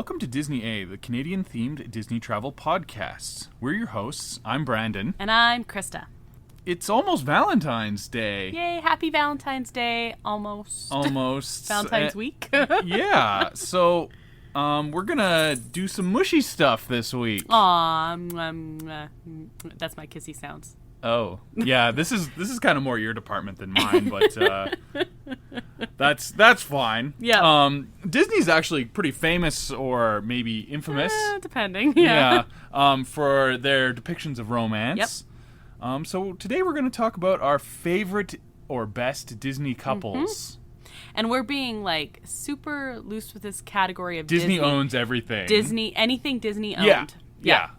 Welcome to Disney A, the Canadian-themed Disney travel podcast. We're your hosts. I'm Brandon. And I'm Krysta. It's almost Valentine's Day. Yay, happy Valentine's Day. Almost. Valentine's week. Yeah, so we're going to do some mushy stuff this week. Aw, that's my kissy sounds. Oh, yeah, this is kind of more your department than mine, but that's fine. Yeah. Disney's actually pretty famous, or maybe infamous. Depending. Yeah. For their depictions of romance. Yep. So today we're going to talk about our favorite or best Disney couples. Mm-hmm. And we're being like super loose with this category of Disney owns everything. Anything Disney owned. Yeah.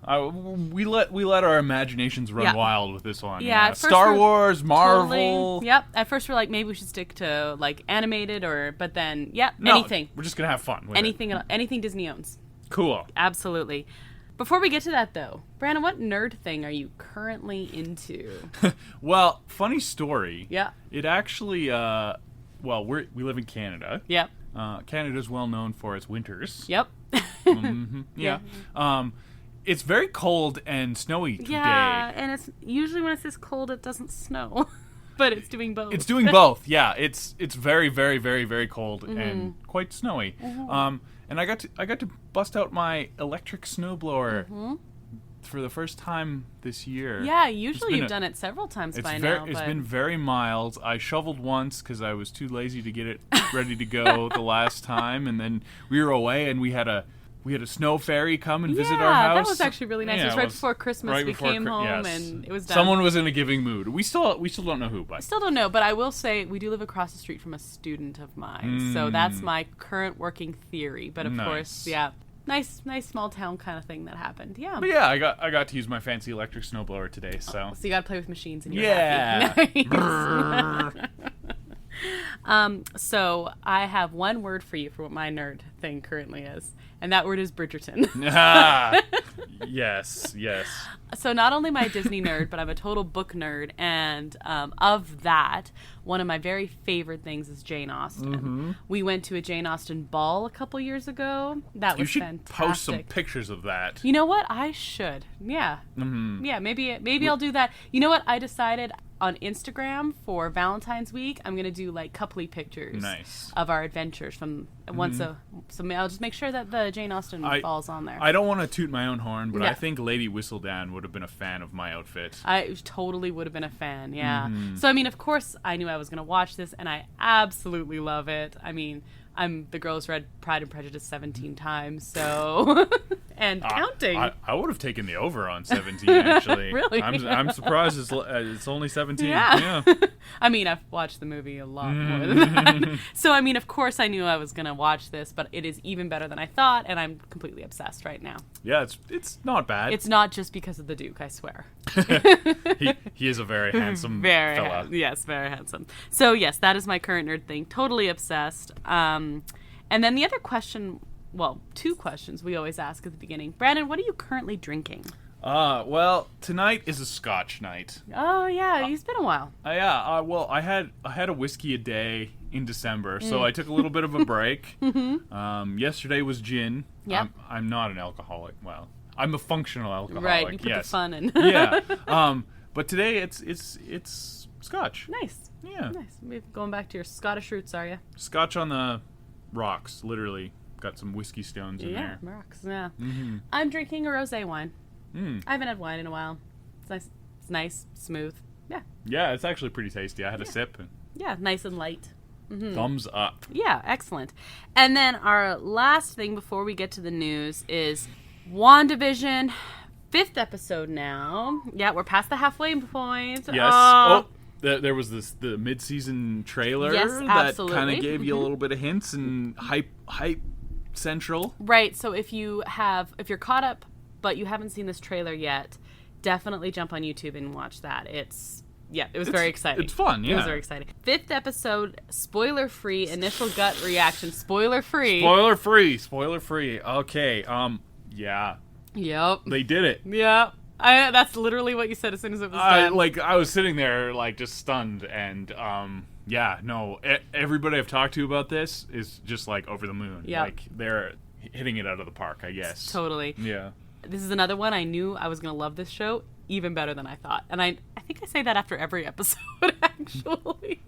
We let our imaginations run wild with this one. Yeah. Star Wars, Marvel. Totally, yep. At first we're like, maybe we should stick to like animated but then, No, anything. We're just going to have fun with anything Disney owns. Cool. Absolutely. Before we get to that though, Brandon, what nerd thing are you currently into? Well, funny story. Yeah. It actually, we live in Canada. Yep. Canada's well known for its winters. Yep. Mm-hmm. Yeah. It's very cold and snowy today. Yeah, and it's usually when it's this cold, it doesn't snow, but it's doing both. It's doing both. Yeah, it's very, very, very, very cold and quite snowy. Mm-hmm. And I got to bust out my electric snowblower for the first time this year. Yeah, usually you've done it several times by now. It's been very mild. I shoveled once because I was too lazy to get it ready to go the last time, and then we were away and we had a snow fairy come and visit our house. Yeah, that was actually really nice. Yeah, it was right before Christmas. We came home and it was done. Someone was in a giving mood. We still don't know who, but still don't know. But I will say we do live across the street from a student of mine, so that's my current working theory. But of course, nice small town kind of thing that happened. Yeah. But yeah, I got to use my fancy electric snowblower today. So you got to play with machines and you're happy. Nice. So I have one word for you for what my nerd thing currently is, and that word is Bridgerton. Yes. So not only am I a Disney nerd, but I'm a total book nerd, and of that, one of my very favorite things is Jane Austen. Mm-hmm. We went to a Jane Austen ball a couple years ago. That was fantastic. You should post some pictures of that. You know what? I should. Yeah. Mm-hmm. Yeah, maybe I'll do that. You know what? I decided on Instagram for Valentine's week, I'm going to do like coupley pictures of our adventures from once so I'll just make sure that the Jane Austen ball's on there. I don't want to toot my own horn, but I think Lady Whistledown would have been a fan of my outfit. I totally would have been a fan, yeah. Mm-hmm. So, I mean, of course, I knew I was going to watch this, and I absolutely love it. I mean, I'm the girl who's read Pride and Prejudice 17 times, so... and counting. I would have taken the over on 17, actually. Really? I'm surprised it's only 17. Yeah. I mean, I've watched the movie a lot more than that. So, I mean, of course I knew I was going to watch this, but it is even better than I thought, and I'm completely obsessed right now. Yeah, it's not bad. It's not just because of the Duke, I swear. He is a very handsome fella. Yes, very handsome. So, yes, that is my current nerd thing. Totally obsessed. And then the other question... Well, two questions we always ask at the beginning. Brandon, what are you currently drinking? Well, tonight is a Scotch night. Oh yeah, it's been a while. Well, I had a whiskey a day in December, so I took a little bit of a break. Yesterday was gin. Yep. I'm not an alcoholic. Well, I'm a functional alcoholic. Right, you put the fun in. Yeah. But today it's Scotch. Nice. Yeah. Nice. Going back to your Scottish roots, are you? Scotch on the rocks, literally. Got some whiskey stones in there. Yeah, rocks, yeah. Mm-hmm. I'm drinking a rosé wine. I haven't had wine in a while. It's nice, smooth. Yeah. Yeah, it's actually pretty tasty. I had a sip. Yeah, nice and light. Mm-hmm. Thumbs up. Yeah, excellent. And then our last thing before we get to the news is Wandavision, 5th episode now. Yeah, we're past the halfway point. Yes. There was the mid-season trailer that kind of gave you a little bit of hints and hype central. Right. So if you're caught up but you haven't seen this trailer yet, definitely jump on YouTube and watch that. It was very exciting. It's fun, yeah. It was very exciting. 5th episode, spoiler-free, initial gut reaction, spoiler-free. Spoiler-free. Okay, yeah. Yep. They did it. Yep. That's literally what you said as soon as it was done. I was sitting there, just stunned, and, everybody I've talked to about this is just, over the moon. Yep. They're hitting it out of the park, I guess. Totally. Yeah. This is another one I knew I was going to love this show even better than I thought. And I think I say that after every episode, actually.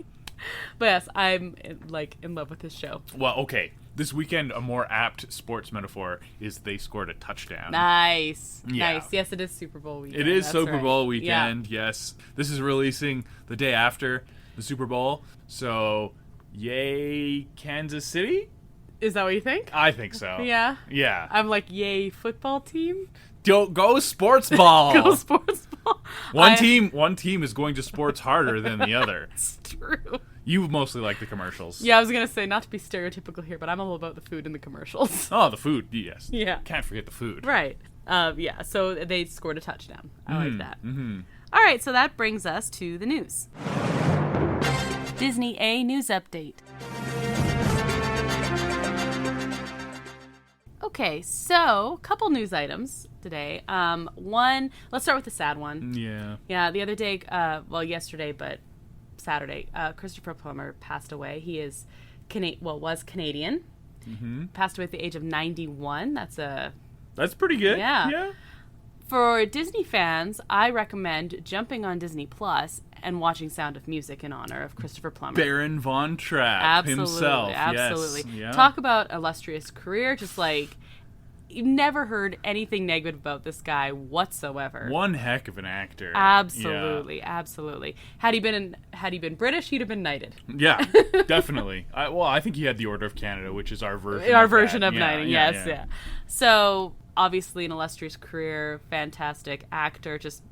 But yes, I'm in love with this show. Well, okay. This weekend, a more apt sports metaphor is they scored a touchdown. Nice. Yeah. Nice. Yes, it is Super Bowl weekend. It is That's Super right. Bowl weekend, yes. This is releasing the day after the Super Bowl. So, yay, Kansas City? Is that what you think? I think so. Yeah. Yeah. I'm like, yay, football team. Go sports ball. Go sports ball. One team is going to sports harder than the other. It's true. You mostly like the commercials. Yeah, I was going to say, not to be stereotypical here, but I'm all about the food in the commercials. Oh, the food, yes. Yeah. Can't forget the food. Right. Yeah, so they scored a touchdown. I like that. Mm-hmm. All right, so that brings us to the news. Disney A news update. Okay, so couple news items today. One, let's start with the sad one. Yeah. Yeah, the other day, yesterday, but Saturday, Christopher Plummer passed away. He is was Canadian. Mm-hmm. Passed away at the age of 91. That's pretty good. Yeah. For Disney fans, I recommend jumping on Disney Plus and watching Sound of Music in honor of Christopher Plummer. Baron Von Trapp himself. Absolutely. Yes. Yeah. Talk about illustrious career. Just like, you've never heard anything negative about this guy whatsoever. One heck of an actor. Absolutely, absolutely. Had he been British, he'd have been knighted. Yeah, definitely. I think he had the Order of Canada, which is our version. Of knighting. Yeah. So obviously an illustrious career, fantastic actor, just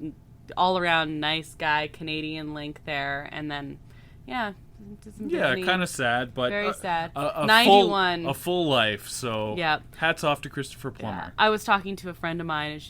all around nice guy, Canadian link there, and then kind of sad, but very sad. 91, a full life. So hats off to Christopher Plummer. Yeah. I was talking to a friend of mine, and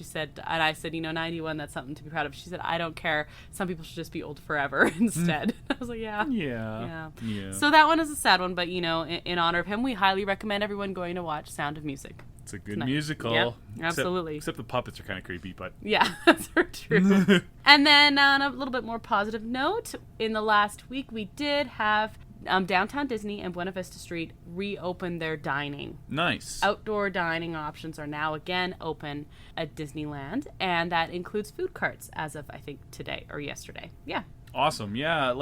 I said, 91, that's something to be proud of. She said, I don't care. Some people should just be old forever instead. I was like, yeah. So that one is a sad one, but in honor of him, we highly recommend everyone going to watch Sound of Music. It's a good musical. Yep, absolutely. Except the puppets are kind of creepy, but... Yeah, that's for true. And then on a little bit more positive note, in the last week we did have Downtown Disney and Buena Vista Street reopen their dining. Nice. Outdoor dining options are now again open at Disneyland, and that includes food carts as of, I think, today or yesterday. Yeah. Awesome. Yeah,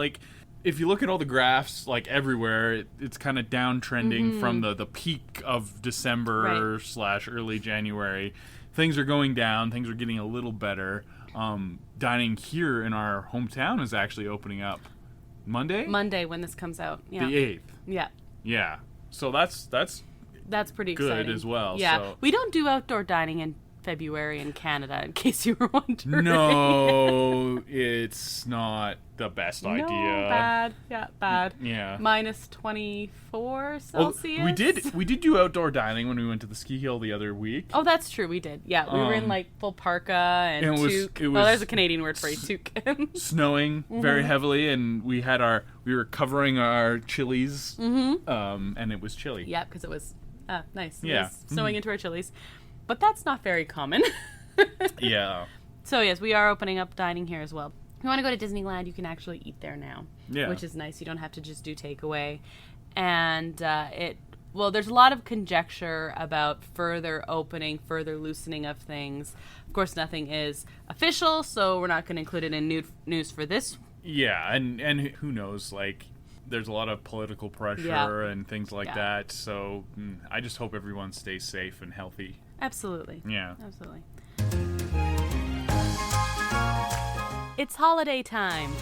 if you look at all the graphs, everywhere, it's kind of downtrending from the peak of December / early January. Things are going down. Things are getting a little better. Dining here in our hometown is actually opening up Monday? Monday when this comes out. Yeah. The 8th. Yeah. Yeah. So that's pretty good exciting as well. Yeah. So. We don't do outdoor dining in February in Canada, in case you were wondering. No, it's not the best idea. No, bad. Yeah, bad. Yeah. Minus 24 Celsius. Well, we did do outdoor dining when we went to the ski hill the other week. Oh, that's true. We did. Yeah, we were in full parka and toque. There's a Canadian word for a toque. Snowing very heavily, and we were covering our chilies, and it was chilly. Yeah, because it was nice. Yeah. It was snowing into our chilies. But that's not very common. Yeah. So, yes, we are opening up dining here as well. If you want to go to Disneyland, you can actually eat there now. Yeah. Which is nice. You don't have to just do takeaway. And there's a lot of conjecture about further opening, further loosening of things. Of course, nothing is official, so we're not going to include it in news for this. Yeah, and who knows, there's a lot of political pressure and things like that, so I just hope everyone stays safe and healthy. Absolutely. Yeah. Absolutely. It's holiday time.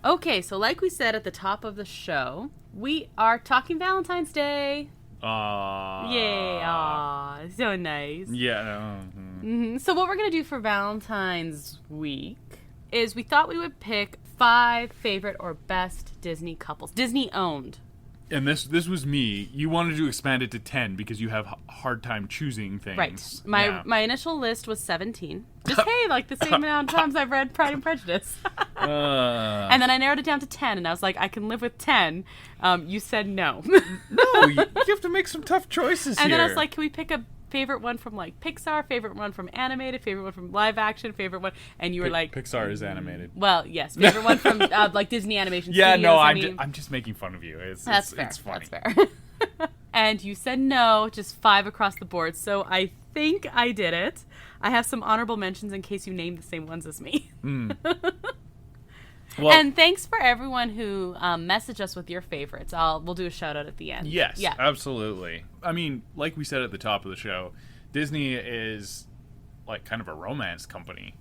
Okay, so like we said at the top of the show, we are talking Valentine's Day. Yay, so nice. Yeah. So what we're going to do for Valentine's week is we thought we would pick 5 favorite or best Disney couples. Disney-owned. And this was me. You wanted to expand it to 10 because you have a hard time choosing things. Right. My initial list was 17. Just, the same amount of times I've read Pride and Prejudice. And then I narrowed it down to 10, and I was like, I can live with 10. You said no. No, you have to make some tough choices and here. then I was like, can we pick favorite one from like Pixar, favorite one from animated, favorite one from live action, favorite one, and you were like, Pixar is animated. Well, yes, favorite one from like Disney Animation yeah, Studios. no, I'm just making fun of you. That's fair. It's funny. That's fair. And you said no, just 5 across the board. So I think I did it. I have some honorable mentions in case you named the same ones as me. Well, and thanks for everyone who messaged us with your favorites. We'll do a shout out at the end. Yes, yeah, absolutely. I mean, like we said at the top of the show, Disney is like kind of a romance company.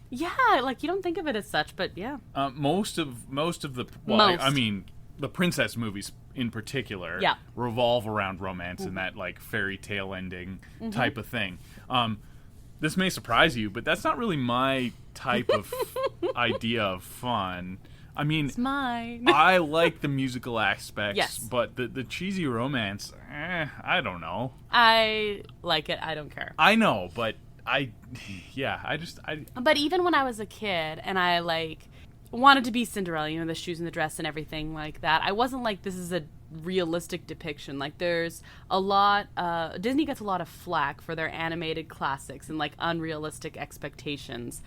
Yeah, like you don't think of it as such, but yeah. Most of the I mean, the princess movies in particular revolve around romance and that like fairy tale ending type of thing. This may surprise you, but that's not really my type of idea of fun. I mean, it's mine. I like the musical aspects, but the cheesy romance, I don't know. I like it. I don't care. I know, but But even when I was a kid and I like wanted to be Cinderella, you know, the shoes and the dress and everything like that, I wasn't like, this is a realistic depiction. Like there's a lot Disney gets a lot of flack for their animated classics and like unrealistic expectations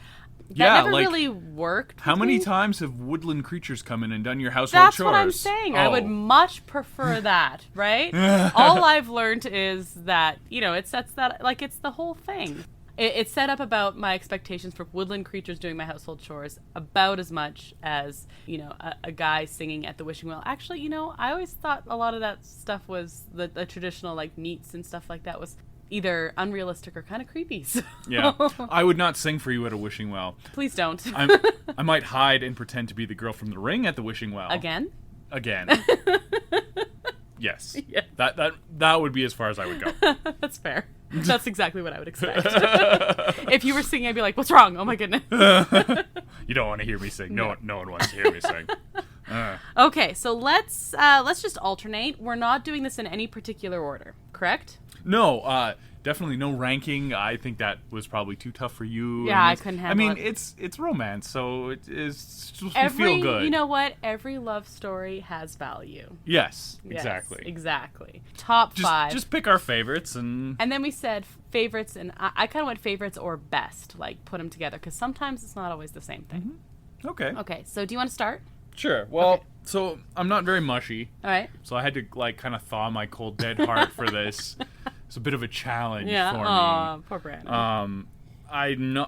that never really worked. How many times have woodland creatures come in and done your household chores? That's what I'm saying. I would much prefer that, right? All I've learned is that, you know, it sets that, like, it's the whole thing. It's set up about my expectations for woodland creatures doing my household chores about as much as, you know, a guy singing at the wishing well. Actually, you know, I always thought a lot of that stuff was the traditional, like, meets and stuff like that was either unrealistic or kind of creepy. So. Yeah. I would not sing for you at a wishing well. Please don't. I might hide and pretend to be the girl from The Ring at the wishing well. Again. Yes. Yeah. That would be as far as I would go. That's fair. That's exactly what I would expect. If you were singing, I'd be like, "What's wrong? Oh my goodness!" You don't want to hear me sing. No one wants to hear me sing. Okay, so let's just alternate. We're not doing this in any particular order, correct? No, definitely no ranking. I think that was probably too tough for you. Yeah, I couldn't handle it. I mean, it's romance, so it is supposed to feel good. You know what? Every love story has value. Yes, exactly. Yes, exactly. Top 5. Just pick our favorites and then we said favorites, and I kind of went favorites or best, like put them together, because sometimes it's not always the same thing. Okay. Okay, so do you want to start? Sure. Well, so I'm not very mushy. All right. So I had to like kind of thaw my cold dead heart for this. It's a bit of a challenge for me. Yeah. Poor Brandon.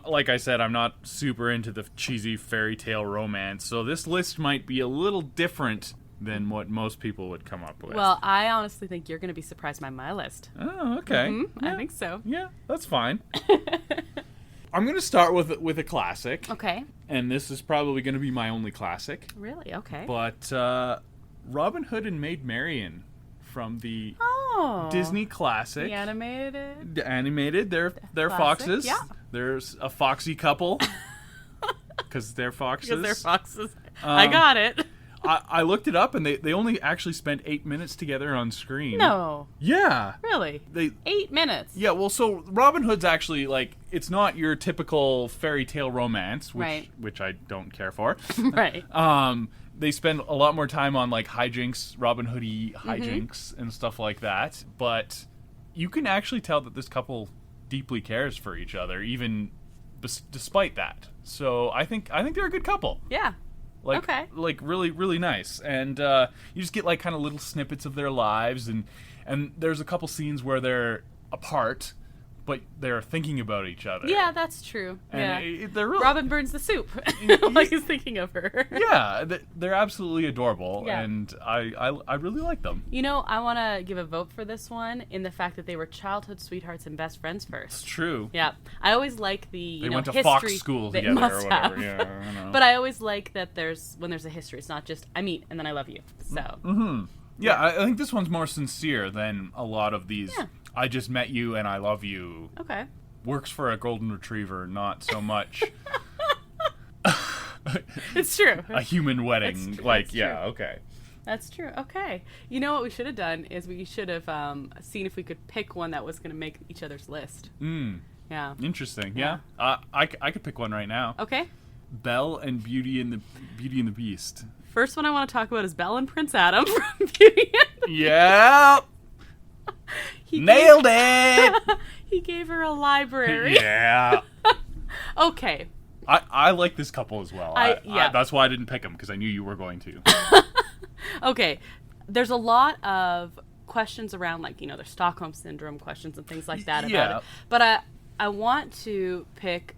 Like I said, I'm not super into the cheesy fairy tale romance, so this list might be a little different than what most people would come up with. Well, I honestly think you're going to be surprised by my list. Oh, okay. Mm-hmm. Yeah. I think so. Yeah, that's fine. I'm going to start with a classic. Okay. And this is probably going to be my only classic. Really? Okay. But Robin Hood and Maid Marian from the Disney classic. The animated. They're foxes. Yeah. There's a foxy couple. Because they're foxes. Because they're foxes. I got it. I looked it up, and they only actually spent 8 minutes together on screen. No. Yeah. Really? 8 minutes? Yeah, well, so Robin Hood's actually, like, it's not your typical fairy tale romance, which I don't care for. Right. They spend a lot more time on, like, hijinks, Robin Hood-y hijinks and stuff like that, but you can actually tell that this couple deeply cares for each other, even despite that. So I think they're a good couple. Yeah. Like, like really, really nice. And you just get like kind of little snippets of their lives, and there's a couple scenes where they're apart, but they're thinking about each other. Yeah, that's true. And they're really... Robin burns the soup while he's thinking of her. Yeah, they're absolutely adorable, and I really like them. You know, I want to give a vote for this one in the fact that they were childhood sweethearts and best friends first. It's true. Yeah, I always like the they went to history Fox school together or whatever. Yeah, I know. But I always like that when there's a history, it's not just I meet and then I love you. So. Mm-hmm. Yeah, I think this one's more sincere than a lot of these. Yeah. I just met you and I love you. Okay. Works for a golden retriever, not so much. It's true. A human wedding. That's true. Okay. That's true. Okay. You know what we should have done is we should have seen if we could pick one that was going to make each other's list. Yeah. Interesting. Yeah. I could pick one right now. Okay. Belle and Beauty and the Beast. First one I want to talk about is Belle and Prince Adam from Beauty and the Beast. Yeah. Nailed it! He gave her a library. Yeah. Okay. I like this couple as well. Yeah. That's why I didn't pick them, because I knew you were going to. Okay. There's a lot of questions around, like, there's Stockholm Syndrome questions and things like that about it. But I want to pick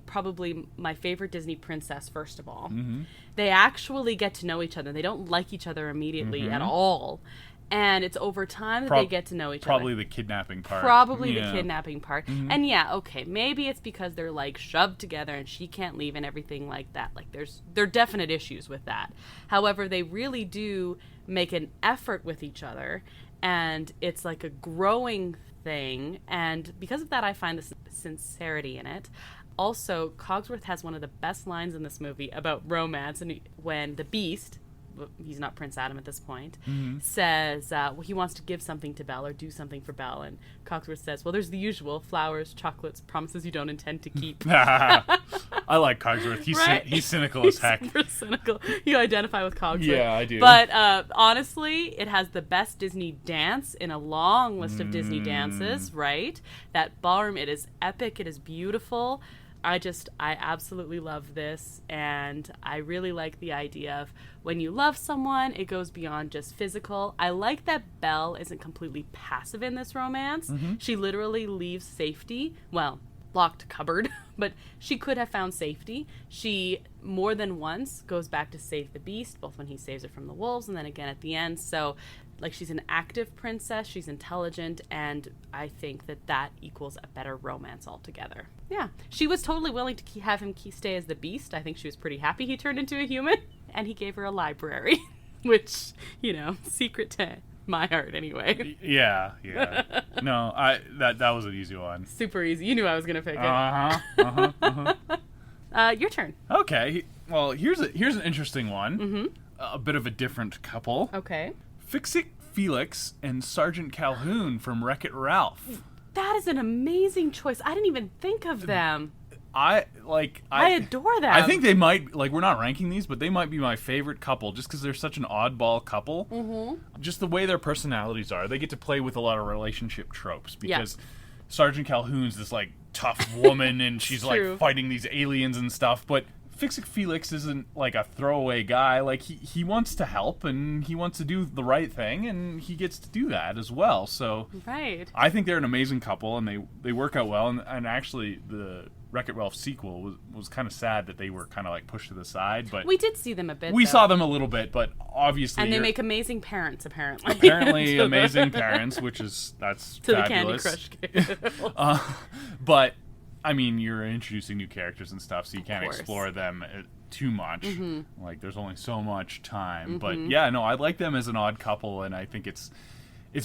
probably my favorite Disney princess, first of all. Mm-hmm. They actually get to know each other. They don't like each other immediately at all. And it's over time that they get to know each other. Probably the kidnapping part. The kidnapping part. Mm-hmm. And okay, maybe it's because they're like shoved together and she can't leave and everything like that. Like there are definite issues with that. However, they really do make an effort with each other, and it's like a growing thing. And because of that, I find the sincerity in it. Also, Cogsworth has one of the best lines in this movie about romance, and when the Beast, he's not Prince Adam at this point, says he wants to give something to Belle or do something for Belle, and Cogsworth says, well, there's the usual: flowers, chocolates, promises you don't intend to keep. I like Cogsworth. He's cynical as heck. Super cynical. You identify with Cogsworth. Yeah, I do. But honestly, it has the best Disney dance in a long list of Disney dances, right? That ballroom, it is epic, it is beautiful. I absolutely love this, and I really like the idea of when you love someone, it goes beyond just physical. I like that Belle isn't completely passive in this romance. Mm-hmm. She literally leaves safety. Well, locked cupboard, but she could have found safety. She more than once goes back to save the Beast, both when he saves her from the wolves and then again at the end. So, like, she's an active princess, she's intelligent, and I think that equals a better romance altogether. Yeah, she was totally willing to have him stay as the Beast. I think she was pretty happy he turned into a human, and he gave her a library, which, secret to my heart anyway. Yeah. No, that was an easy one. Super easy. You knew I was gonna pick it. Your turn. Okay. Well, here's an interesting one. Mm-hmm. A bit of a different couple. Okay. Fix-It Felix and Sergeant Calhoun from Wreck-It Ralph. That is an amazing choice. I didn't even think of them. I adore them. I think they might, we're not ranking these, but they might be my favorite couple just because they're such an oddball couple. Mm-hmm. Just the way their personalities are. They get to play with a lot of relationship tropes because Sergeant Calhoun's this, tough woman and she's, fighting these aliens and stuff, but Fix-It Felix isn't, a throwaway guy. He wants to help and he wants to do the right thing, and he gets to do that as well. So right. I think they're an amazing couple, and they work out well, and actually the Wreck-It Ralph sequel was kind of sad that they were kind of pushed to the side, but we did see them a bit. We saw them a little bit, but obviously, and they make amazing parents. Apparently, amazing parents, that's to fabulous. The Candy Crush game. But I mean, you're introducing new characters and stuff, so you can't explore them too much. Mm-hmm. There's only so much time. Mm-hmm. But yeah, no, I like them as an odd couple, and I think it's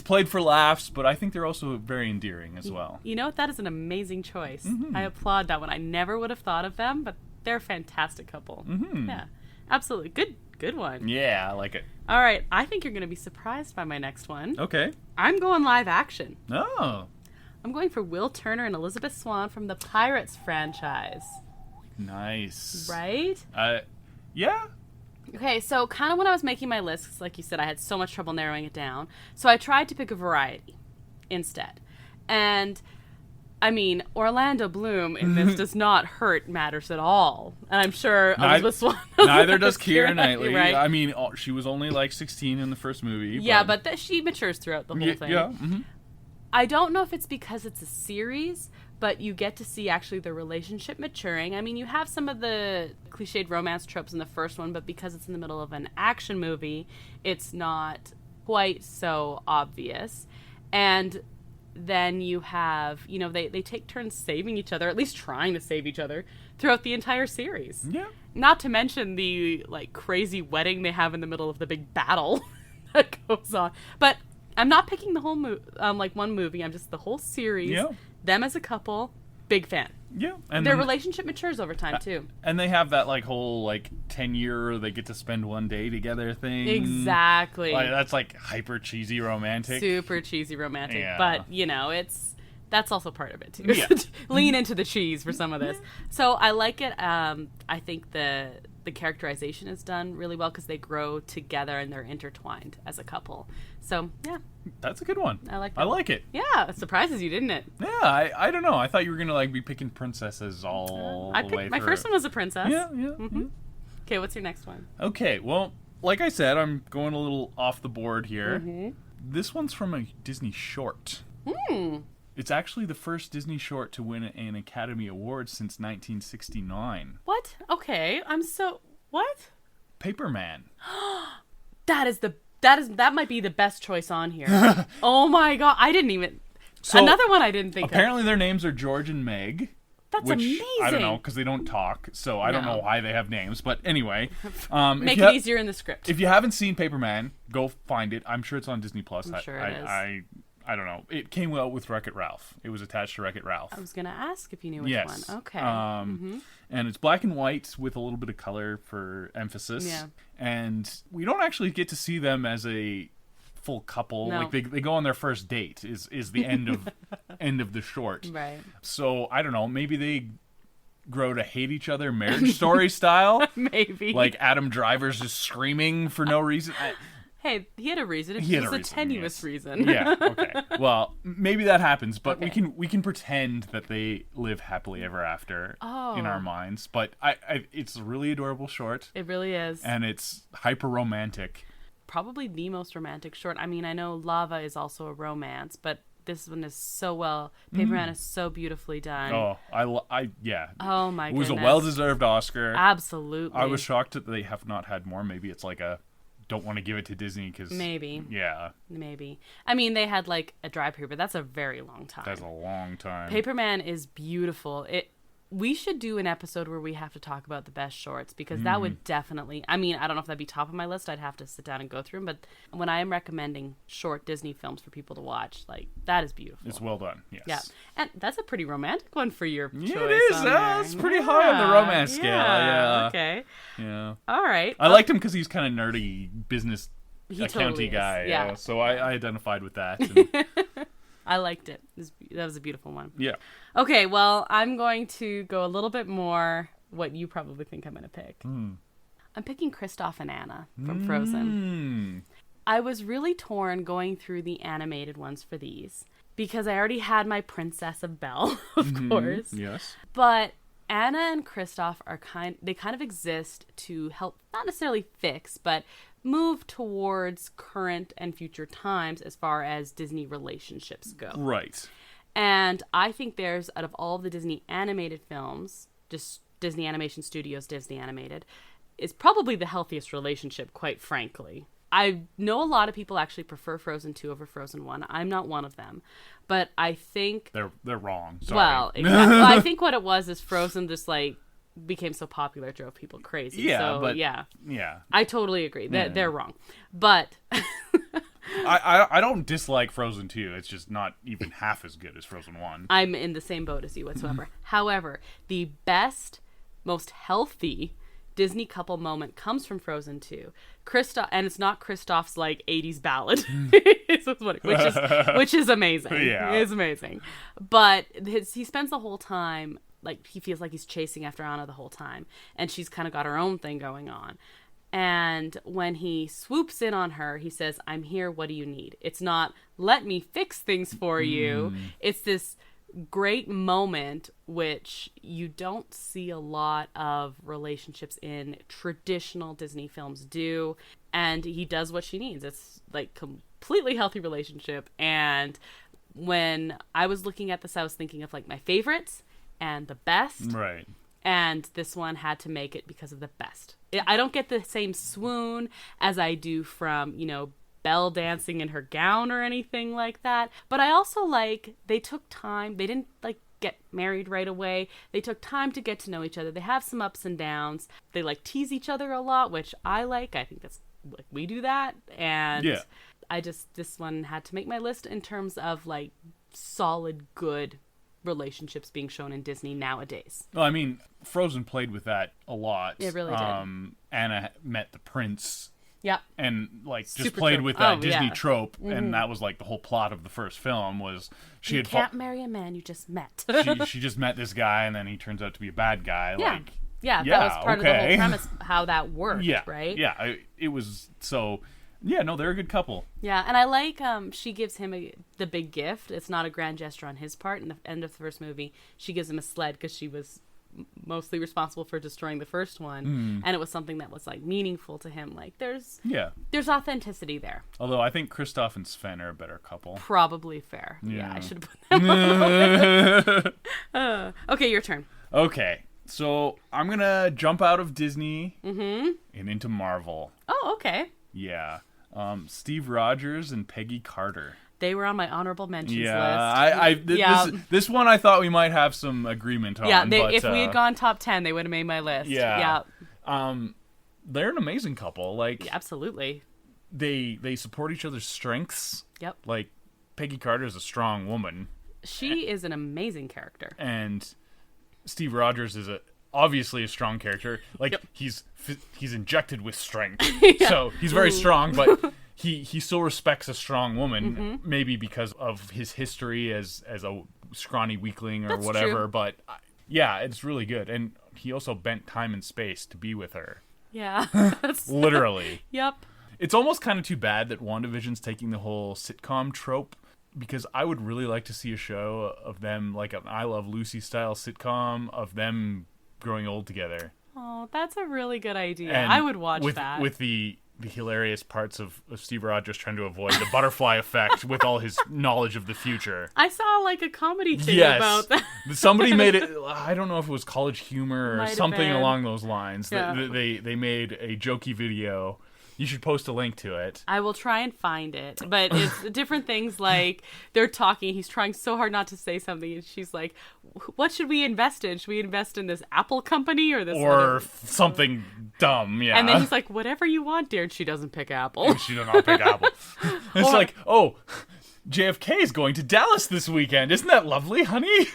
played for laughs, but I think they're also very endearing as well. You know what? That is an amazing choice. Mm-hmm. I applaud that one. I never would have thought of them, but they're a fantastic couple. Mm-hmm. Yeah, absolutely. Good one. Yeah, I like it. All right, I think you're going to be surprised by my next one. Okay. I'm going live action. Oh. I'm going for Will Turner and Elizabeth Swann from the Pirates franchise. Nice. Right? Yeah. Okay, so kind of when I was making my list, like you said, I had so much trouble narrowing it down. So I tried to pick a variety instead. And, I mean, Orlando Bloom in this does not hurt matters at all. And I'm sure Elizabeth Swann neither does Keira Knightley. Right? I mean, she was only 16 in the first movie. Yeah, but she matures throughout the whole thing. Yeah. Mm-hmm. I don't know if it's because it's a series, but you get to see actually the relationship maturing. I mean, you have some of the cliched romance tropes in the first one, but because it's in the middle of an action movie, it's not quite so obvious. And then you have, they take turns saving each other, at least trying to save each other, throughout the entire series. Yeah. Not to mention the, crazy wedding they have in the middle of the big battle that goes on. But I'm not picking the whole one movie. I'm just the whole series. Yeah. Them as a couple, big fan. Yeah. And their relationship matures over time, too. And they have that, whole, 10-year, they get to spend one day together thing. Exactly. That's, hyper cheesy romantic. Super cheesy romantic. Yeah. But, That's also part of it, too. Yeah. Lean into the cheese for some of this. So I like it. I think the characterization is done really well because they grow together and they're intertwined as a couple. So, yeah. That's a good one. I like that. I like it. Yeah, it surprises you, didn't it? Yeah, I don't know. I thought you were going to like be picking princesses all the way through. My first one was a princess. Yeah. Mm-hmm. Okay, what's your next one? Okay, well, like I said, I'm going a little off the board here. Mm-hmm. This one's from a Disney short. It's actually the first Disney short to win an Academy Award since 1969. What? Okay, what? Paperman. That might be the best choice on here. Oh my god, I didn't even... So, another one I didn't think apparently their names are George and Meg. That's which, amazing. I don't know, because they don't talk, so I don't know why they have names. But anyway. Make it easier in the script. If you haven't seen Paperman, go find it. I'm sure it's on Disney+. I'm sure it is. I don't know. It came out with Wreck-It Ralph. It was attached to Wreck-It Ralph. I was going to ask if you knew which one. Okay. And it's black and white with a little bit of color for emphasis. Yeah. And we don't actually get to see them as a full couple. No. Like they go on their first date is the end of the short. Right. So I don't know. Maybe they grow to hate each other, Marriage Story style. Maybe. Like Adam Driver's just screaming for no reason. Hey, he had a reason. It was a tenuous reason. Yeah, okay. Well, maybe that happens, but Okay. we can pretend that they live happily ever after in our minds. But it's a really adorable short. It really is. And it's hyper romantic. Probably the most romantic short. I mean, I know Lava is also a romance, but this one is so well. Paperman is so beautifully done. Oh, yeah. Oh my goodness. It was a well-deserved Oscar. Absolutely. I was shocked that they have not had more. Maybe it's like don't want to give it to Disney because... Maybe. Yeah. Maybe. I mean, they had like a dry period, but that's a very long time. That's a long time. Paperman is beautiful. We should do an episode where we have to talk about the best shorts because that would definitely... I mean, I don't know if that'd be top of my list. I'd have to sit down and go through them. But when I am recommending short Disney films for people to watch, like, that is beautiful. It's well done, yes. Yeah. And that's a pretty romantic one for your choice. Yeah, it is. It's pretty high on the romance scale. Yeah. Okay. Yeah. All right. I liked him because he's kind of nerdy business accounting totally guy. is. Yeah. So I identified with that. And, I liked it. That was a beautiful one. yeah. Okay, well, I'm going to go a little bit more what you probably think I'm going to pick. I'm picking Kristoff and Anna from Frozen. I was really torn going through the animated ones for these because I already had my Princess of Belle, of course. Yes. But Anna and Kristoff are kind of exist to help, not necessarily fix, but move towards current and future times as far as Disney relationships go. Right. And I think there's, out of all the Disney animated films, just Disney Animation Studios, Disney Animated, is probably the healthiest relationship, quite frankly. I know a lot of people actually prefer Frozen 2 over Frozen 1. I'm not one of them. But I think... They're wrong. Sorry. Well, exactly. Well, I think what it was is Frozen just, like, became so popular, it drove people crazy. Yeah, so, but... Yeah. Yeah. I totally agree. They're wrong. But... I don't dislike Frozen 2. It's just not even half as good as Frozen 1. I'm in the same boat as you whatsoever. However, the best, most healthy Disney couple moment comes from Frozen 2. Kristoff, and it's not Kristoff's like 80s ballad, which is amazing. Yeah. It's amazing. But he spends the whole time, like, he feels like he's chasing after Anna the whole time, and she's kind of got her own thing going on. And when he swoops in on her, he says, "I'm here, what do you need?" It's not, "Let me fix things for you." It's this great moment which you don't see a lot of relationships in traditional Disney films do, and he does what she needs. It's like completely healthy relationship. And when I was looking at this, I was thinking of like my favorites and the best, Right. and this one had to make it because of the best. I don't get the same swoon as I do from, Belle dancing in her gown or anything like that. But I also like, they took time. They didn't like get married right away. They took time to get to know each other. They have some ups and downs. They like tease each other a lot, which I like. I think that's like, we do that. And yeah. This one had to make my list in terms of like solid, good relationships being shown in Disney nowadays. Well, I mean, Frozen played with that a lot. It really did. Anna met the prince Yep. And like just Super played trope. with that Oh, Disney yeah. trope, and that was like the whole plot of the first film was You can't marry a man you just met. she just met this guy, and then he turns out to be a bad guy. Yeah. Like, Yeah, that was part of the whole premise, how that worked, yeah, right? Yeah, it was so. Yeah, no, they're a good couple. Yeah, and I like she gives him the big gift. It's not a grand gesture on his part. In the end of the first movie, she gives him a sled because she was mostly responsible for destroying the first one, and it was something that was like meaningful to him. Like there's authenticity there. Although I think Kristoff and Sven are a better couple. Probably fair. Yeah, I should have put them. Okay, your turn. Okay, so I'm gonna jump out of Disney and into Marvel. Oh, okay. Yeah. Steve Rogers and Peggy Carter. They were on my honorable mentions list. This one I thought we might have some agreement on. Yeah, if we had gone top 10, they would have made my list. Yeah. They're an amazing couple. Like, yeah, absolutely. They support each other's strengths. Yep. Like, Peggy Carter is a strong woman. She is an amazing character. And Steve Rogers is obviously a strong character. Like, he's injected with strength. So he's very strong, but he still respects a strong woman, maybe because of his history as a scrawny weakling or whatever. True. But yeah, it's really good. And he also bent time and space to be with her. Yeah. Literally. Yep. It's almost kind of too bad that WandaVision's taking the whole sitcom trope, because I would really like to see a show of them, like an I Love Lucy style sitcom of them growing old together. Oh, that's a really good idea. And I would watch that. With the hilarious parts of Steve Rogers trying to avoid the butterfly effect with all his knowledge of the future. I saw like a comedy thing about that. Somebody made it, I don't know if it was College Humor or something along those lines. Yeah. They made a jokey video. You should post a link to it. I will try and find it. But it's different things, like they're talking. He's trying so hard not to say something. And she's like, what should we invest in? Should we invest in this Apple company or this? Or something dumb, yeah. And then he's like, whatever you want, dear. And she doesn't pick Apple. She does not pick Apple. It's like, oh, JFK is going to Dallas this weekend. Isn't that lovely, honey?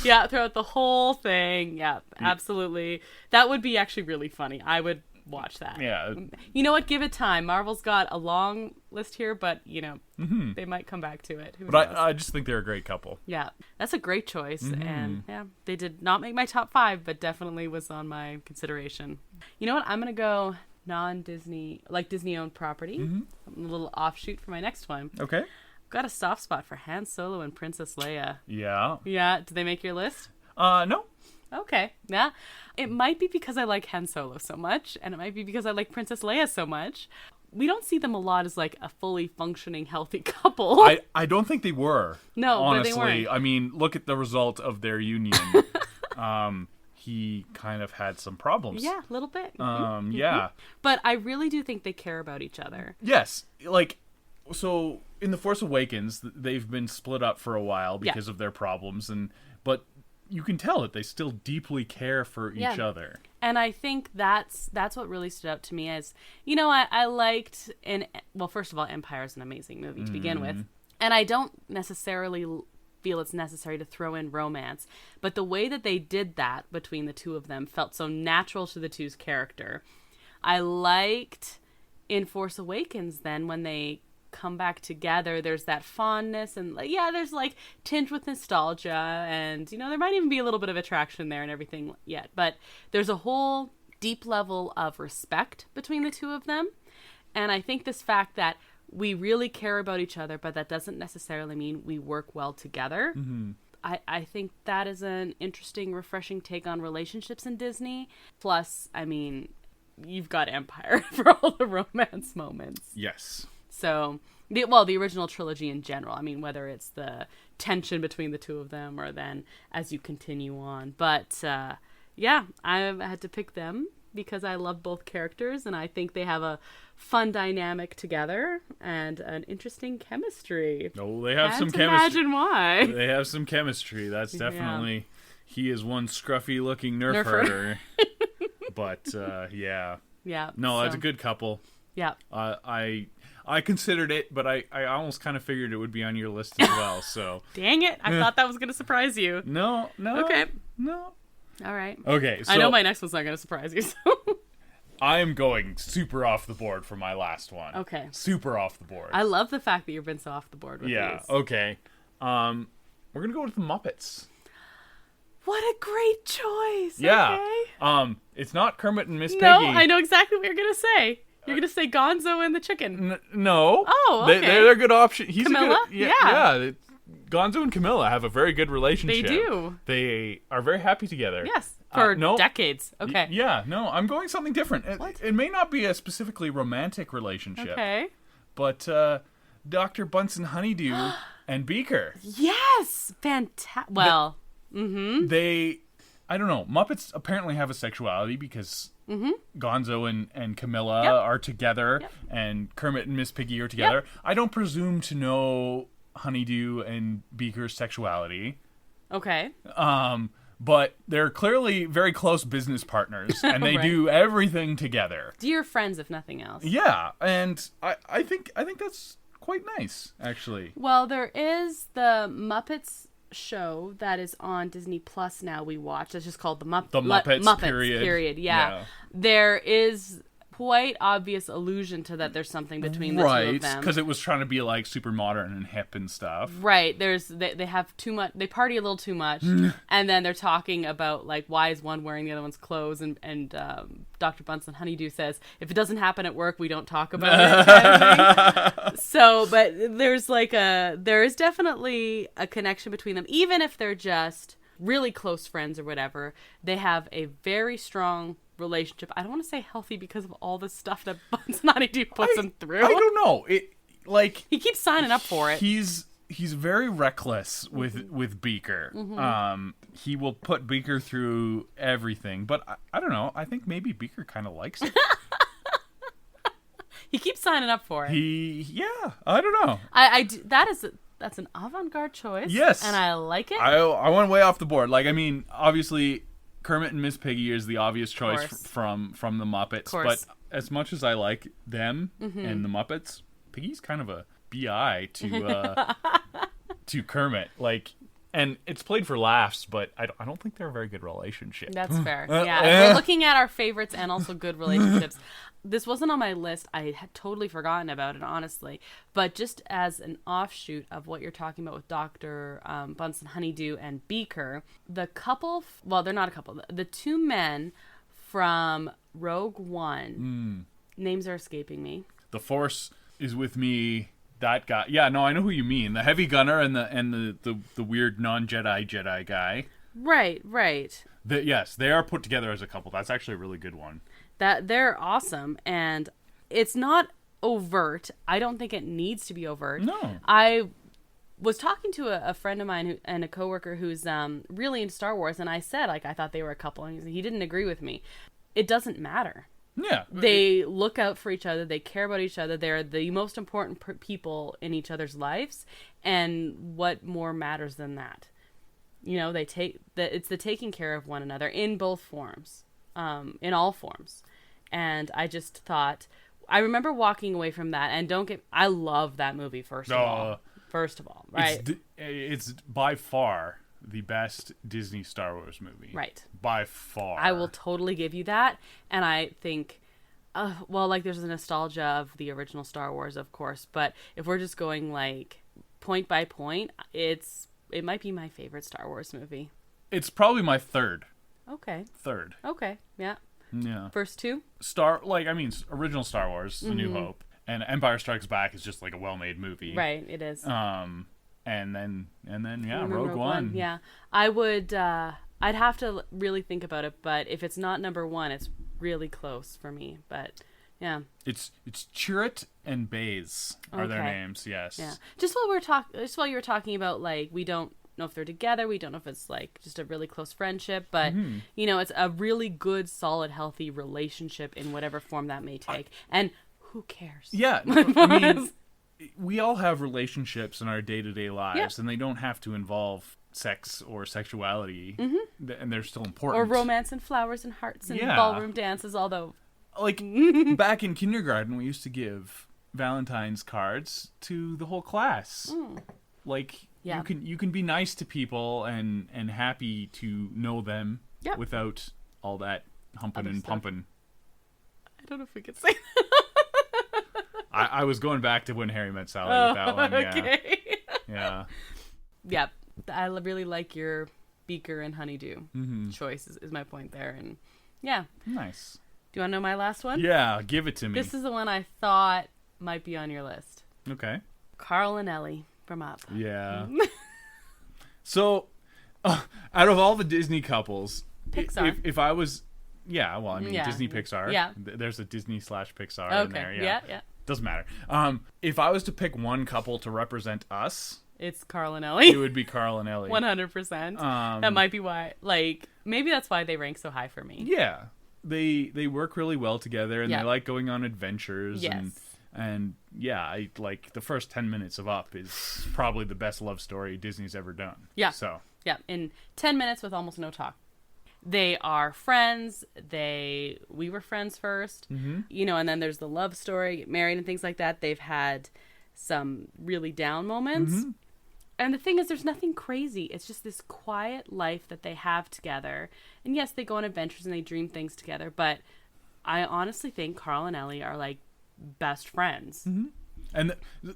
Yeah, throughout the whole thing. Yeah, absolutely. That would be actually really funny. I would watch that. Yeah. You know what? Give it time. Marvel's got a long list here, but, you know, they might come back to it. But I just think they're a great couple. Yeah, that's a great choice. And, yeah, they did not make my top 5, but definitely was on my consideration. You know what? I'm going to go non-Disney, like Disney-owned property. A little offshoot for my next one. Okay. Got a soft spot for Han Solo and Princess Leia. Yeah. Yeah. Did they make your list? No. Okay. Yeah. It might be because I like Han Solo so much, and it might be because I like Princess Leia so much. We don't see them a lot as like a fully functioning, healthy couple. I don't think they were. No, honestly. But they weren't. I mean, look at the result of their union. He kind of had some problems. Yeah, a little bit. Yeah. But I really do think they care about each other. Yes. Like, so in The Force Awakens, they've been split up for a while because of their problems, but you can tell that they still deeply care for each other. And I think that's what really stood out to me as, you know, I liked, first of all, Empire is an amazing movie to begin with. And I don't necessarily feel it's necessary to throw in romance, but the way that they did that between the two of them felt so natural to the two's character. I liked in Force Awakens then when they come back together, there's that fondness and there's like tinged with nostalgia, and you know there might even be a little bit of attraction there and everything yet, but there's a whole deep level of respect between the two of them. And I think this fact that we really care about each other, but that doesn't necessarily mean we work well together. I think that is an interesting, refreshing take on relationships in Disney. Plus, I mean, you've got Empire for all the romance moments. Yes. So, the original trilogy in general. I mean, whether it's the tension between the two of them or then as you continue on. But, yeah, I had to pick them because I love both characters and I think they have a fun dynamic together and an interesting chemistry. Oh, they have some chemistry. Imagine why. They have some chemistry. That's definitely... He is one scruffy-looking nerf herder. But, yeah. Yeah. No, that's a good couple. Yeah. I considered it, but I almost kind of figured it would be on your list as well, so... Dang it. I thought that was going to surprise you. No. Okay. No. All right. Okay, so... I know my next one's not going to surprise you, so... I am going super off the board for my last one. Okay. Super off the board. I love the fact that you've been so off the board with these. Okay. We're gonna go with the Muppets. What a great choice. Yeah. Okay. It's not Kermit and Miss Piggy. No, I know exactly what you're gonna say. You're gonna say Gonzo and the chicken. No. Oh, okay. They're a good option. He's Camilla? Yeah. Gonzo and Camilla have a very good relationship. They do. They are very happy together. Yes. For no. decades. Okay. I'm going something different. It may not be a specifically romantic relationship. Okay. But Dr. Bunsen Honeydew and Beaker. Yes. Fantastic. Well. They, I don't know. Muppets apparently have a sexuality because Gonzo and Camilla are together, and Kermit and Miss Piggy are together. I don't presume to know Honeydew and Beaker's sexuality. Okay. But they're clearly very close business partners, and they do everything together. Dear friends, if nothing else. Yeah, and I think that's quite nice, actually. Well, there is the Muppets show that is on Disney Plus now. We watch. It's just called the Muppets period. Yeah. There is quite obvious allusion to that there's something between the two of them. Because it was trying to be like super modern and hip and stuff. Right. They have too much. They party a little too much, and then they're talking about like why is one wearing the other one's clothes, and Dr. Bunsen Honeydew says if it doesn't happen at work, we don't talk about it. Kind of thing. So, but there is definitely a connection between them, even if they're just really close friends or whatever. They have a very strong relationship. I don't want to say healthy because of all the stuff that Bunsen Honeydew puts him through. I don't know. He keeps signing up for it. He's very reckless with Beaker. He will put Beaker through everything, but I don't know. I think maybe Beaker kind of likes it. He keeps signing up for it. I don't know. That's an avant-garde choice. Yes, and I like it. I went way off the board. Like, I mean, obviously, Kermit and Miss Piggy is the obvious choice from the Muppets. But as much as I like them and the Muppets, Piggy's kind of a bi to Kermit. Like, and it's played for laughs, but I don't think they're a very good relationship. That's fair. Yeah, if we're looking at our favorites and also good relationships. This wasn't on my list. I had totally forgotten about it, honestly. But just as an offshoot of what you're talking about with Dr. Bunsen Honeydew and Beaker, the couple, well, they're not a couple, the two men from Rogue One, names are escaping me. The Force is with me. That guy. Yeah, no, I know who you mean. The heavy gunner and the weird non-Jedi guy. Right. Yes, they are put together as a couple. That's actually a really good one. That they're awesome, and it's not overt. I don't think it needs to be overt. No. I was talking to a friend of mine and a coworker who's really into Star Wars, and I said, like, I thought they were a couple, and he didn't agree with me. It doesn't matter. Yeah. They look out for each other. They care about each other. They're the most important people in each other's lives, and what more matters than that? You know, it's the taking care of one another in both forms, in all forms. And I just thought, I remember walking away from that, and I love that movie, first of all, right? It's by far the best Disney Star Wars movie. Right. By far. I will totally give you that. And I think, there's a nostalgia of the original Star Wars, of course, but if we're just going, like, point by point, it might be my favorite Star Wars movie. It's probably my third. Okay. Third. Okay, yeah. Yeah. First two? Original Star Wars, A New Hope, and Empire Strikes Back is just like a well-made movie. Right, it is. And then Rogue One. Yeah. I would I'd have to really think about it, but if it's not number one, it's really close for me. But yeah. It's Chirrut and Baze are their names, yes. Yeah. Just while you were talking about, like, we don't know if they're together, we don't know if it's like just a really close friendship, but you know, it's a really good, solid, healthy relationship in whatever form that may take. And who cares? Yeah, I mean, we all have relationships in our day-to-day lives, and they don't have to involve sex or sexuality, and they're still important. Or romance and flowers and hearts and ballroom dances, although... Like, back in kindergarten, we used to give Valentine's cards to the whole class. Like, you can be nice to people and happy to know them without all that humping and pumping. don't know if we could say that. I was going back to When Harry Met Sally with that one. Yeah. Okay. Yeah. Yep. I really like your Beaker and Honeydew choice is my point there. And yeah. Nice. Do you want to know my last one? Yeah, give it to me. This is the one I thought might be on your list. Okay. Carl and Ellie from Up. Yeah. So, out of all the Disney couples, Pixar. If I was, Disney Pixar. Yeah. There's a Disney/Pixar in there. Yeah. Doesn't matter. If I was to pick one couple to represent us, it's Carl and Ellie. It would be Carl and Ellie. 100%. That might be why. Maybe that's why they rank so high for me. Yeah. They work really well together, and Yeah. they like going on adventures. Yes. And yeah, I like the first 10 minutes of Up is probably the best love story Disney's ever done. Yeah. So. Yeah, in 10 minutes with almost no talk. They are friends. We were friends first. And then there's the love story, get married and things like that. They've had some really down moments. And the thing is, there's nothing crazy. It's just this quiet life that they have together. And yes, they go on adventures and they dream things together. But I honestly think Carl and Ellie are like best friends. And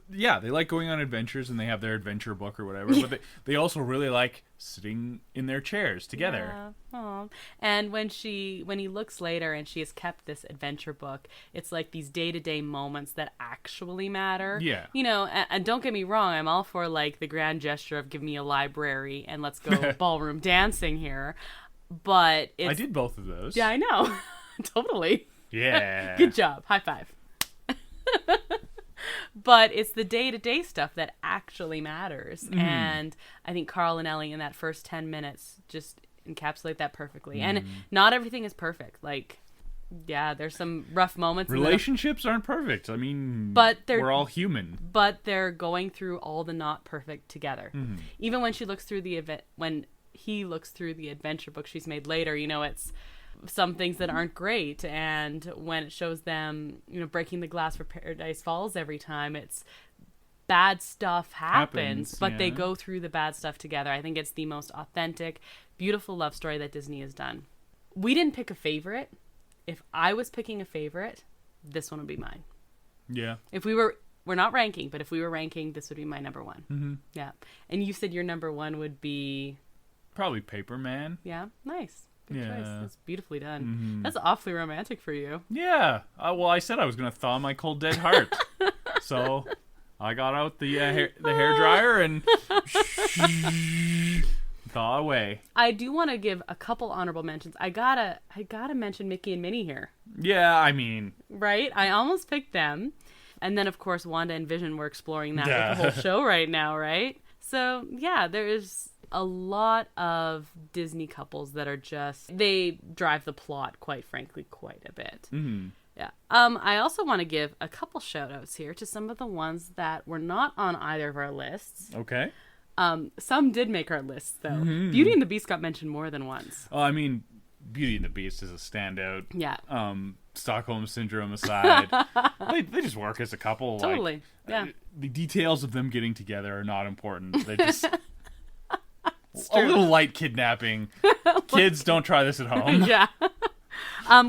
they like going on adventures, and they have their adventure book or whatever. But they also really like sitting in their chairs together. Yeah. Aww. And when he looks later and she has kept this adventure book, it's like these day-to-day moments that actually matter. Yeah. And don't get me wrong, I'm all for like the grand gesture of give me a library and let's go ballroom dancing here. But I did both of those. Yeah, I know. Totally. Yeah. Good job. High five. But it's the day-to-day stuff that actually matters. And I think Carl and Ellie in that first 10 minutes just encapsulate that perfectly. And not everything is perfect. Like, yeah, there's some rough moments. Relationships aren't perfect. I mean, we're all human. But they're going through all the not perfect together. Even when she looks through when he looks through the adventure book she's made later, it's some things that aren't great, and when it shows them breaking the glass for Paradise Falls every time, it's bad stuff happens but they go through the bad stuff together. I think it's the most authentic, beautiful love story that Disney has done. We didn't pick a favorite. If I was picking a favorite, this one would be mine. Yeah. If we're not ranking, but if we were ranking, this would be my number one. Yeah. And you said your number one would be probably Paper Man. Yeah. Nice. Good choice. That's beautifully done. Mm-hmm. That's awfully romantic for you. Yeah. Well, I said I was going to thaw my cold dead heart. So I got out the hairdryer and thaw away. I do want to give a couple honorable mentions. I gotta mention Mickey and Minnie here. Yeah, I mean, right? I almost picked them, and then of course Wanda and Vision were exploring that with the whole show right now, right? So yeah, there's a lot of Disney couples that are they drive the plot, quite frankly, quite a bit. Mm-hmm. Yeah. I also want to give a couple shout outs here to some of the ones that were not on either of our lists. Okay. Some did make our lists, though. Mm-hmm. Beauty and the Beast got mentioned more than once. Oh, I mean, Beauty and the Beast is a standout. Yeah. Stockholm Syndrome aside, they just work as a couple. Totally. Yeah. The details of them getting together are not important. They just a little light kidnapping. Kids, don't try this at home. Yeah.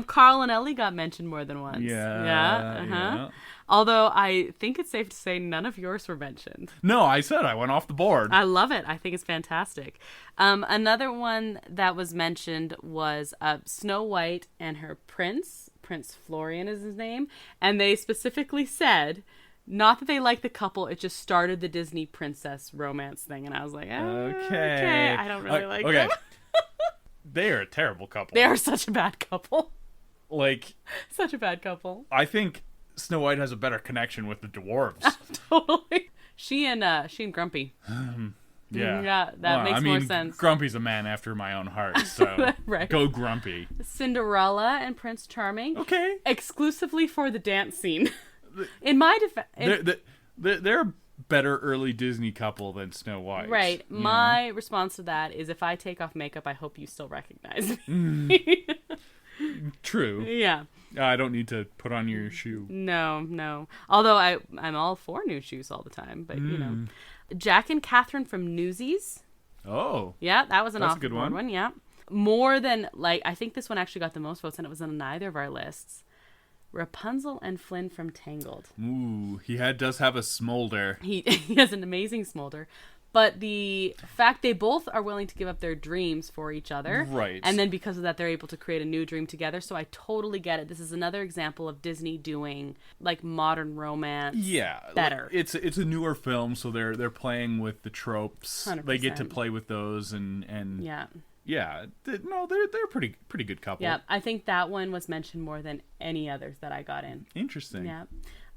Carl and Ellie got mentioned more than once. Yeah. Yeah. Although I think it's safe to say none of yours were mentioned. No, I said I went off the board. I love it. I think it's fantastic. Another one that was mentioned was Snow White and her prince. Prince Florian is his name. And they specifically said, not that they like the couple, it just started the Disney princess romance thing. And I was like, okay. I don't really like them. They are a terrible couple. They are such a bad couple. Such a bad couple. I think Snow White has a better connection with the dwarves. Totally. She and Grumpy. Yeah. That makes more sense. Grumpy's a man after my own heart, so right. Go Grumpy. Cinderella and Prince Charming. Okay. Exclusively for the dance scene. In my defense... They're a better early Disney couple than Snow White. Right. My response to that is if I take off makeup, I hope you still recognize me. True. Yeah. I don't need to put on your shoe. No. Although I'm all for new shoes all the time, but Jack and Catherine from Newsies. Oh. Yeah, that was an That's a good one. Yeah. More than I think this one actually got the most votes, and it was on neither of our lists. Rapunzel and Flynn from Tangled. Ooh, does have a smolder. He has an amazing smolder. But the fact they both are willing to give up their dreams for each other. Right. And then because of that, they're able to create a new dream together. So I totally get it. This is another example of Disney doing like modern romance better. It's a newer film, so they're playing with the tropes. 100%. They get to play with those and yeah. Yeah. They're a pretty good couple. Yeah, I think that one was mentioned more than any others that I got in. Interesting. Yeah.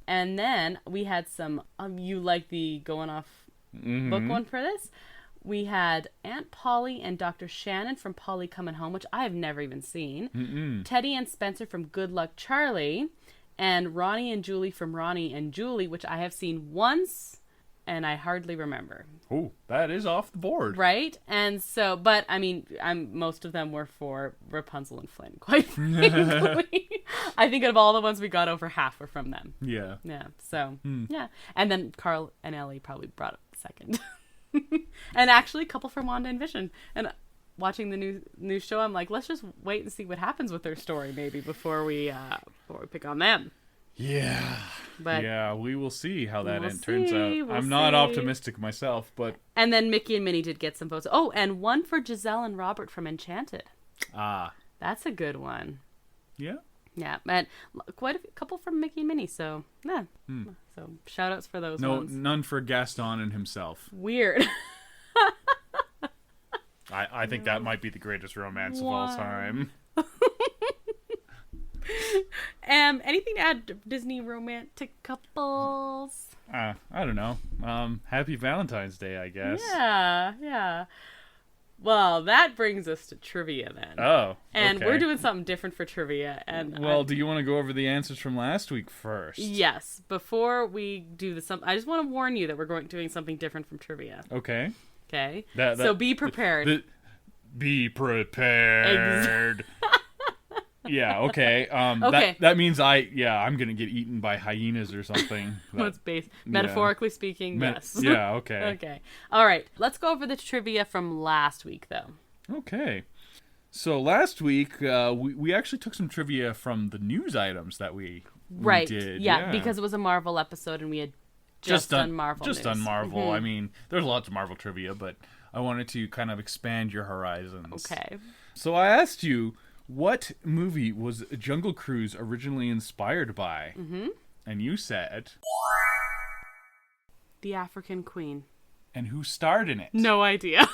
And then we had some, you like the going off book one for this? We had Aunt Polly and Dr. Shannon from Polly Coming Home, which I have never even seen. Mm-mm. Teddy and Spencer from Good Luck Charlie. And Ronnie and Julie from Ronnie and Julie, which I have seen once and I hardly remember. Oh, that is off the board. Right? And so, but I mean, most of them were for Rapunzel and Flynn, quite frankly. I think of all the ones we got, over half were from them. Yeah. Yeah. So, yeah. And then Carl and Ellie probably brought up second. And actually, a couple from Wandavision. And watching the new show, I'm like, let's just wait and see what happens with their story, maybe, before we pick on them. Yeah. But yeah, we will see how that turns out. We'll I'm not optimistic myself, but... And then Mickey and Minnie did get some votes. Oh, and one for Giselle and Robert from Enchanted. Ah. That's a good one. Yeah? Yeah, and quite a couple from Mickey and Minnie, so, yeah. So, shout-outs for those ones. None for Gaston and himself. Weird. I think that might be the greatest romance of all time. Anything to add to Disney romantic couples? I don't know. Happy Valentine's Day, I guess. Yeah. Well, that brings us to trivia then. Oh, and okay. we're doing something different for trivia. And well, do you want to go over the answers from last week first? Yes. Before we do this, I just want to warn you that we're doing something different from trivia. Okay. Okay. So be prepared. Be prepared. Yeah, okay. Okay. That means I'm gonna get eaten by hyenas or something. Let's metaphorically speaking, yes. Yeah, okay. Okay. All right. Let's go over the trivia from last week, though. Okay. So last week, we actually took some trivia from the news items that we did. Yeah, because it was a Marvel episode and we had just done Marvel news. Done Marvel. Mm-hmm. I mean, there's lots of Marvel trivia, but I wanted to kind of expand your horizons. Okay. So I asked you, what movie was Jungle Cruise originally inspired by? Mm-hmm. And you said... The African Queen. And who starred in it? No idea.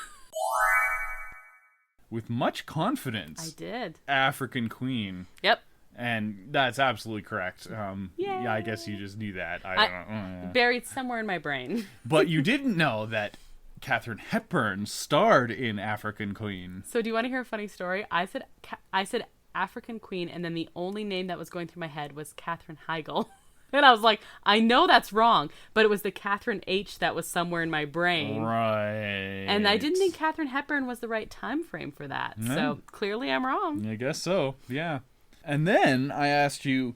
With much confidence. I did. African Queen. Yep. And that's absolutely correct. Yeah, I guess you just knew that. I don't know. Buried somewhere in my brain. But you didn't know that Katharine Hepburn starred in African Queen. So do you want to hear a funny story? I said African Queen, and then the only name that was going through my head was Katherine Heigl. And I was like, I know that's wrong, but it was the Catherine H that was somewhere in my brain. Right. And I didn't think Katharine Hepburn was the right time frame for that. No. So clearly I'm wrong. I guess so, yeah. And then I asked you,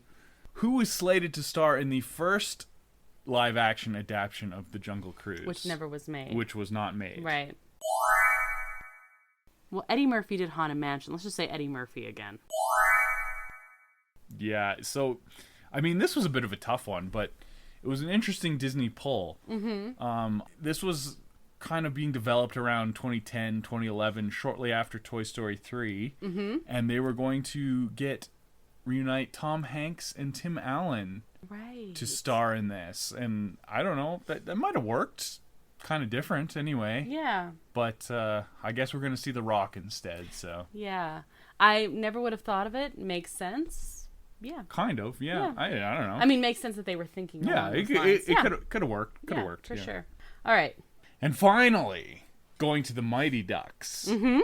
who was slated to star in the first live-action adaptation of The Jungle Cruise? Which never was made. Which was not made. Right. Well, Eddie Murphy did Haunted Mansion. Let's just say Eddie Murphy again. Yeah, so, I mean, this was a bit of a tough one, but it was an interesting Disney pull. Mm-hmm. This was kind of being developed around 2010, 2011, shortly after Toy Story 3. Mm-hmm. And they were going to reunite Tom Hanks and Tim Allen to star in this. And I don't know, that might have worked. Kind of different anyway. Yeah. But I guess we're going to see The Rock instead, so. Yeah. I never would have thought of it. Makes sense. Yeah. Kind of, yeah. I don't know. I mean, makes sense that they were thinking along those lines. It could have worked. Could have worked. For sure. All right. And finally, going to the Mighty Ducks. Mm-hmm.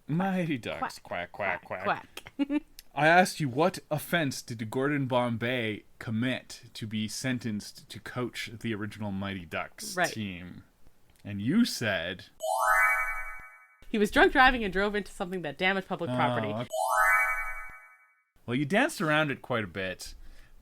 Mighty Ducks. Quack, quack, quack. Quack. I asked you, what offense did Gordon Bombay commit to be sentenced to coach the original Mighty Ducks team? And you said... He was drunk driving and drove into something that damaged public property. Well, you danced around it quite a bit,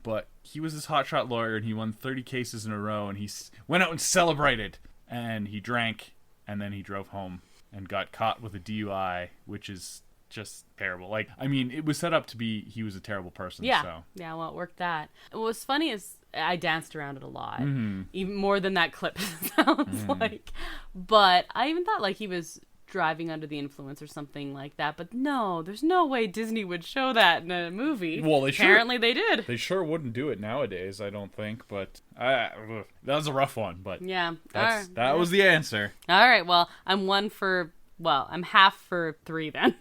but he was this hotshot lawyer and he won 30 cases in a row and he went out and celebrated. And he drank and then he drove home and got caught with a DUI, which is just terrible. Like, I mean, it was set up to be he was a terrible person. Yeah. So. Yeah, well, it worked that. What was funny is I danced around it a lot. Even more than that clip sounds like. But I even thought like he was driving under the influence or something like that. But no, there's no way Disney would show that in a movie. Well, apparently they did. They sure wouldn't do it nowadays, I don't think. But that was a rough one. But yeah, that was the answer. All right, well, I'm half for 3 then.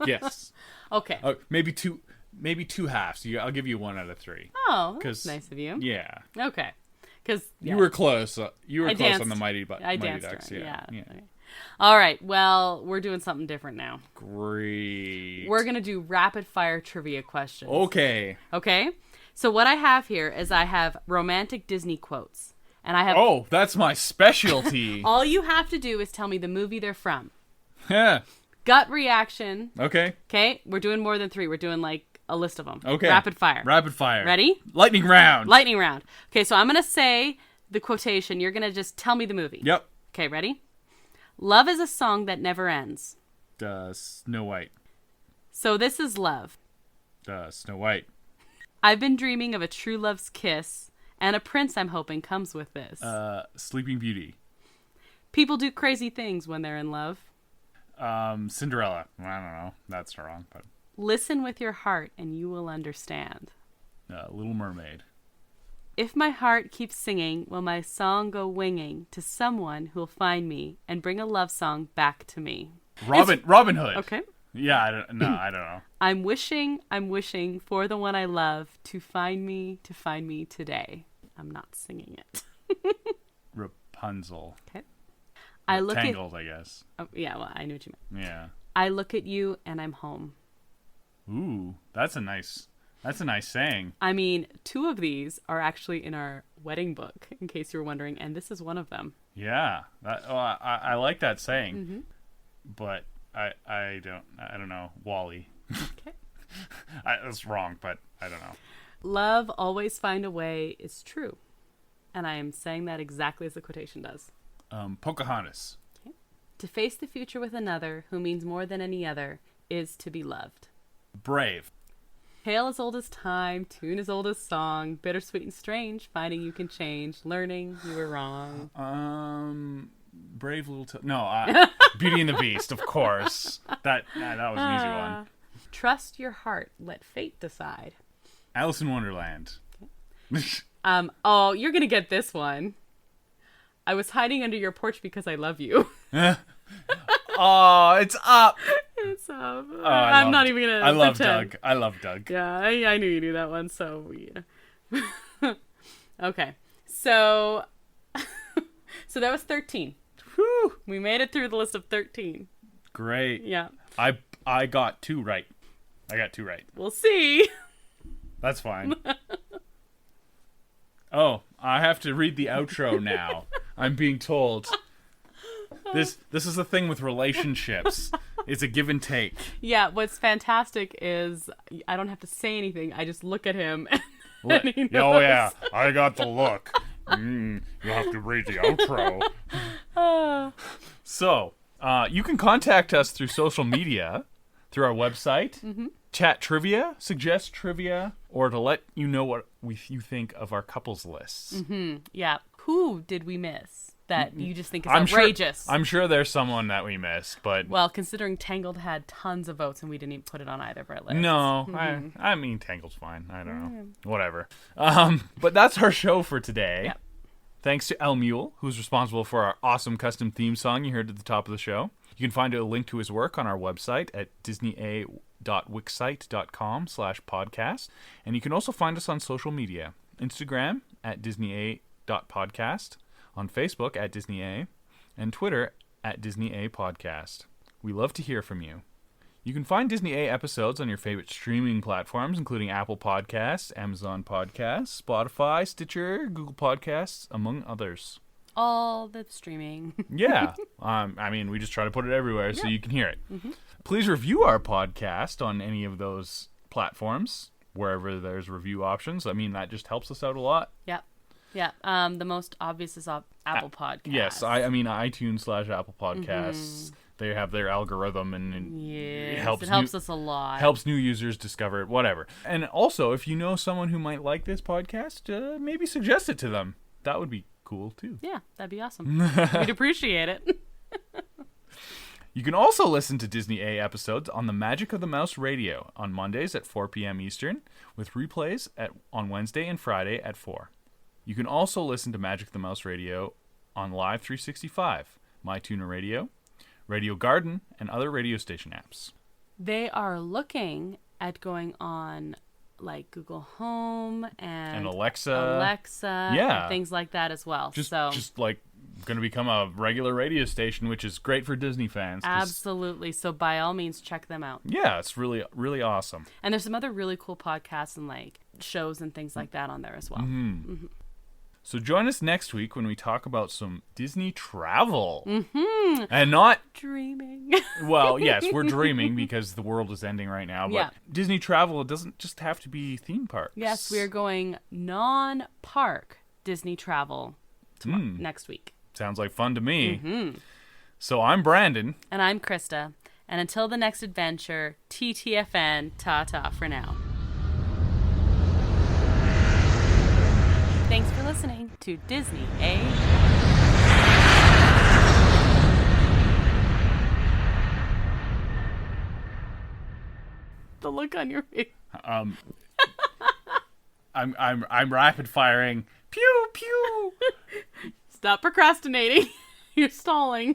Yes. Okay. Maybe two halves. I'll give you 1 out of 3. Oh, that's nice of you. Yeah. Okay. Because you were close. You were close on the Mighty Ducks. Yeah. Yeah. Okay. All right. Well, we're doing something different now. Great. We're gonna do rapid fire trivia questions. Okay. Okay. So what I have here is I have romantic Disney quotes, and I have. Oh, that's my specialty. All you have to do is tell me the movie they're from. Yeah. Gut reaction. Okay. Okay. We're doing more than 3. We're doing like a list of them. Okay. Rapid fire. Ready? Lightning round. Okay, so I'm going to say the quotation. You're going to just tell me the movie. Yep. Okay, ready? Love is a song that never ends. Snow White. So this is love. Snow White. I've been dreaming of a true love's kiss, and a prince I'm hoping comes with this. Sleeping Beauty. People do crazy things when they're in love. Cinderella. I don't know. That's wrong, but... Listen with your heart and you will understand. Little Mermaid. If my heart keeps singing, will my song go winging to someone who'll find me and bring a love song back to me? Robin Hood. Okay. Yeah, I don't know. I'm wishing for the one I love to find me today. I'm not singing it. Rapunzel. Okay. Tangled, I guess. Oh, yeah, well, I knew what you meant. Yeah. I look at you and I'm home. Ooh, that's a nice saying. I mean, 2 of these are actually in our wedding book, in case you were wondering, and this is one of them. Yeah, I like that saying, but I don't know. Wally. Okay. That's wrong, but I don't know. Love always find a way is true, and I am saying that exactly as the quotation does. Pocahontas. Okay. To face the future with another who means more than any other is to be loved. Brave. Tale as old as time, tune as old as song, bittersweet and strange, finding you can change, learning you were wrong. Brave Little... Beauty and the Beast, of course. That was an easy one. Trust your heart, let fate decide. Alice in Wonderland. Okay. You're gonna get this one. I was hiding under your porch because I love you. Oh, it's Up. It's Up. I'm not even gonna. I love Doug. I love Doug. Yeah, I knew you knew that one. So yeah. Okay, so that was 13. Whew. We made it through the list of 13. Great. Yeah. I got 2 right. We'll see. That's fine. Oh, I have to read the outro now. I'm being told. This is the thing with relationships. It's a give and take. Yeah, what's fantastic is I don't have to say anything. I just look at him and he knows. Oh yeah, I got the look. You have to read the outro. So, you can contact us through social media, through our website, chat trivia, suggest trivia, or to let you know what you think of our couples lists. Yeah. Who did we miss that you just think is outrageous? I'm sure there's someone that we missed, but... Well, considering Tangled had tons of votes and we didn't even put it on either of our lists. No, I mean, Tangled's fine. I don't know. Whatever. But that's our show for today. Yep. Thanks to El Mule, who's responsible for our awesome custom theme song you heard at the top of the show. You can find a link to his work on our website at disneya.wixsite.com/podcast. And you can also find us on social media. Instagram at disneya.podcast, on Facebook at disneya, and Twitter at disneyapodcast. We love to hear from you. You can find Disney A episodes on your favorite streaming platforms, including Apple Podcasts, Amazon Podcasts, Spotify, Stitcher, Google Podcasts, among others. All the streaming. Yeah. I mean, we just try to put it everywhere so you can hear it. Please review our podcast on any of those platforms, wherever there's review options. I mean, that just helps us out a lot. Yep. Yeah. The most obvious is Apple Podcasts. Yes. I mean, iTunes/Apple Podcasts. They have their algorithm, and yes, it helps us a lot. Helps new users discover it, whatever. And also, if you know someone who might like this podcast, maybe suggest it to them. That would be cool, too. Yeah, that'd be awesome. We'd appreciate it. You can also listen to Disney A episodes on the Magic of the Mouse radio on Mondays at 4 p.m. Eastern, with replays on Wednesday and Friday at 4. You can also listen to Magic of the Mouse radio on Live 365, MyTuner Radio, Radio Garden, and other radio station apps. They are looking at going on like Google Home and Alexa, and things like that as well. Just like going to become a regular radio station, which is great for Disney fans. Absolutely. So by all means, check them out. Yeah, it's really, really awesome. And there's some other really cool podcasts and like shows and things like that on there as well. Mm-hmm. So join us next week when we talk about some Disney travel. Mm-hmm. And not... dreaming. Well, yes, we're dreaming because the world is ending right now. But Disney travel, it doesn't just have to be theme parks. Yes, we're going non-park Disney travel next week. Sounds like fun to me. Mm-hmm. So I'm Brandon. And I'm Krysta. And until the next adventure, TTFN, ta-ta for now. Thanks for listening to Disney A. The look on your face. I'm rapid firing. Pew pew. Stop procrastinating. You're stalling.